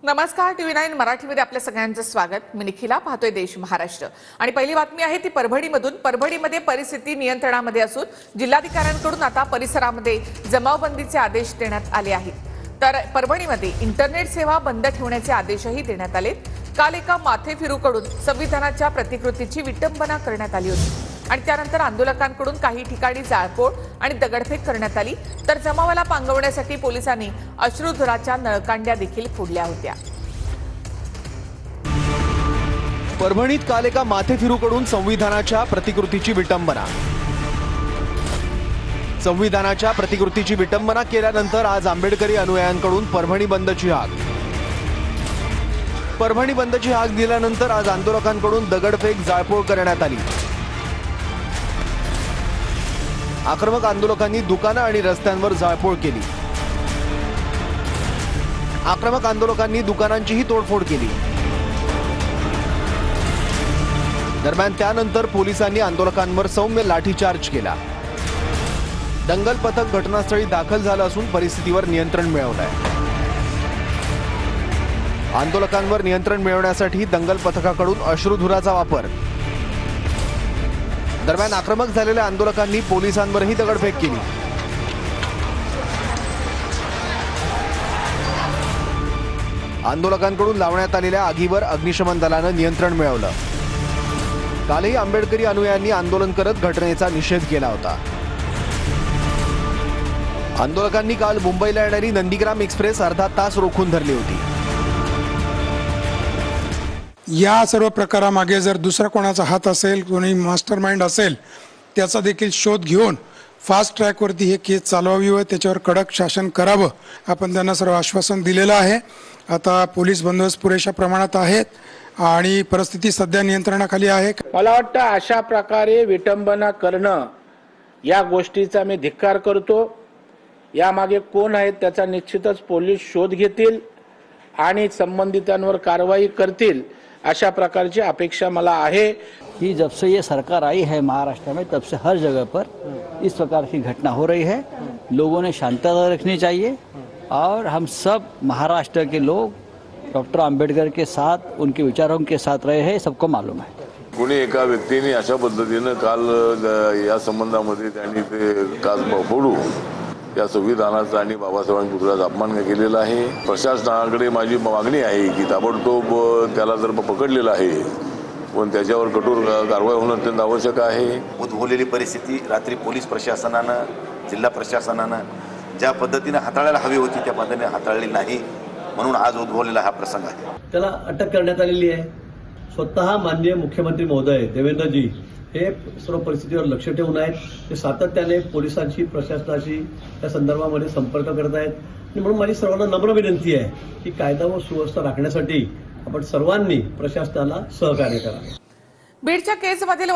नमस्कार, TV9 मराठीमध्ये आपल्या सगळ्यांचं स्वागत। मी निखिला, पाहतोय देश महाराष्ट्र आणि पहिली बातमी आहे ती परभणीमधून। परभणीमध्ये परिस्थिती नियंत्रणामध्ये असून जिल्हाधिकाऱ्यांकडून आता परिसरामध्ये जमावबंदीचे आदेश देण्यात आले आहेत। तर परभणीमध्ये इंटरनेट सेवा बंद ठेवण्याचे आदेशही देण्यात आले। काल एका माथे फिरूकडून संविधानाच्या प्रतिकृतीची विटंबना करण्यात आली होती आणि त्यानंतर आंदोलकांकडून काही ठिकाणी जाळपोळ आणि दगडफेक करण्यात आली। तर जमावाला पांगवण्यासाठी पोलिसांनी अश्रुधुराच्या नळकांड्या देखील फोडल्या होत्या। परभणीत काल एका माथे फिरूकडून संविधानाच्या प्रतिकृतीची विटंबना। संविधानाच्या प्रतिकृतीची विटंबना केल्यानंतर आज आंबेडकरी अनुयायांकडून परभणी बंदची हाक। परभणी बंदची हाक दिल्यानंतर आज आंदोलकांकडून दगडफेक जाळपोळ करण्यात आली। आक्रमक आंदोलकांनी दुकानं आणि रस्त्यांवर जाळपोळ केली। आक्रमक आंदोलकांनी दुकानांचीही तोडफोड केली। दरम्यान त्यानंतर पोलिसांनी आंदोलकांवर सौम्य लाठीचार्ज केला। दंगल पथक घटनास्थळी दाखल झालं असून परिस्थितीवर नियंत्रण मिळवलंय। आंदोलकांवर नियंत्रण मिळवण्यासाठी दंगल पथकाकडून अश्रुधुराचा वापर। दरम्यान आक्रमक झालेल्या आंदोलकांनी पोलिसांवरही दगडफेक केली। आंदोलकांकडून लावण्यात आलेल्या आगीवर अग्निशमन दलानं नियंत्रण मिळवलं। कालही आंबेडकरी अनुयायांनी आंदोलन करत घटनेचा निषेध केला होता। आंदोलकांनी काल मुंबईला येणारी नंदीग्राम एक्सप्रेस अर्धा तास रोखून धरली होती। या सर्व प्रकारामागे जर दुसरा कोणाचा हात असेल, कोणी मास्टरमाइंड असेल, त्याचा देखील शोध घेऊन फास्ट ट्रॅकवरती हे केस चालवावी व त्याच्यावर कडक शासन करावं आपण त्यांना सर्व आश्वासन दिलेलं आहे। आता पोलीस बंदोबस्त पुरेशा प्रमाणात आहेत आणि परिस्थिती सध्या नियंत्रणाखाली आहे। मला वाटतं अशा प्रकारे विटंबना करणं या गोष्टीचा मी धिक्कार करतो। यामागे कोण आहेत त्याचा निश्चितच पोलीस शोध घेतील आणि संबंधितांवर कारवाई करतील अशा प्रकारची अपेक्षा मला आहे। कि जब से ये सरकार आई है महाराष्ट्र में तब से हर जगह पर इस प्रकार की घटना हो रही है। लोगों ने शांति रखनी चाहिए और हम सब महाराष्ट्र के लोग डॉक्टर आंबेडकर के साथ उनके विचारों के साथ रहे हैं, सबको मालूम है। कोणी एका व्यक्तीने अशा पद्धतीने काल या संबंधामध्ये त्यांनी ते काल फोडू या संविधानाचा आणि बाबासाहेबांच्या पुतळ्याचा अपमान केलेला आहे। प्रशासनाकडे माझी मागणी आहे की ताबडतोब त्याला जर पकडलेला आहे पण त्याच्यावर कठोर कारवाई होणं अत्यंत आवश्यक आहे। उद्भवलेली परिस्थिती रात्री पोलीस प्रशासनानं, जिल्हा प्रशासनानं ज्या पद्धतीने हाताळायला हवी होती त्या पद्धतीने हाताळली नाही, म्हणून आज उद्भवलेला हा प्रसंग आहे। त्याला अटक करण्यात आलेली आहे। स्वतः माननीय मुख्यमंत्री महोदय देवेंद्रजी हे सर्व परिस्थितीवर लक्ष ठेवून आहेत। ते सातत्याने पोलिसांशी, प्रशासनाशी त्या संदर्भामध्ये संपर्क करत आहेत आणि म्हणून माझी सर्वांना नम्र विनंती आहे की कायदा व सुव्यवस्था राखण्यासाठी आपण सर्वांनी प्रशासनाला सहकार्य करावे। बीडच्या केसमधील